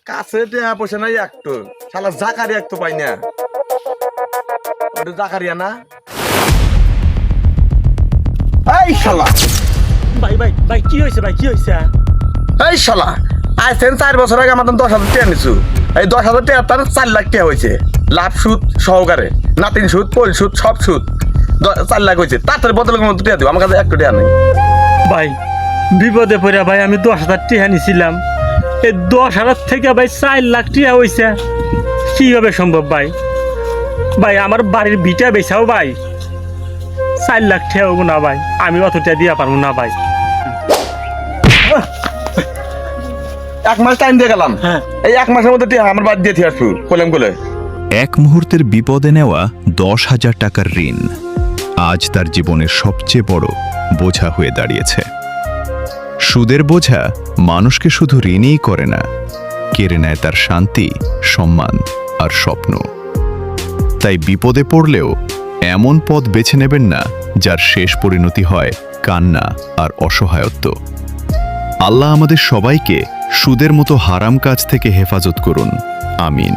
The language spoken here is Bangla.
কাছে টেহা পয়সা নাই একটু, শালা জাকারি একটু পাই না। ওটা জাকারিয়া না? এই শালা, ভাই ভাই ভাই কি হয়েছে ভাই, কি হয়েছে? এই শালা, আজ থেকে 4 বছর আগে আমার 10,000 টাকা নিছু। এই 10,000 টাকা তার 4 লাখ টাকা হয়েছে, লাভ সুদ সহকারে, নাতিন সুদ, পল সুদ, সব সুদ 4 লাখ হয়েছে। তার বদলে কোনো টাকা দিব, আমার কাছে 1 টাকা নেই। ভাই বিপদে পড়ে ভাই আমি 10,000 টাকা নিছিলাম, এই 10,000 থেকে ভাই 4 লাখ টাকা হয়েছে। কিভাবে সম্ভব ভাই? ভাই আমার বাড়ির ভিটা বেচাও ভাই 4 লাখ টাকা হবো না ভাই, আমি অতটা দিয়া পারবো না ভাই। 1 মাস টাইম দিয়ে গেলাম, হ্যাঁ। এই 1 মাসের মধ্যে টাকা আমার বাদ দিয়ে আসবো কলেম কোলে। এক মুহূর্তের বিপদে নেওয়া 10,000 টাকার ঋণ আজ তার জীবনের সবচেয়ে বড় বোঝা হয়ে দাঁড়িয়েছে। সুদের বোঝা মানুষকে শুধু ঋণই করে না, কেড়ে নেয় তার শান্তি, সম্মান আর স্বপ্ন। তাই বিপদে পড়লেও এমন পথ বেছে নেবেন না যার শেষ পরিণতি হয় কান্না আর অসহায়ত্ব। আল্লাহ আমাদের সবাইকে সুদের মতো হারাম কাজ থেকে হেফাজত করুন, আমিন।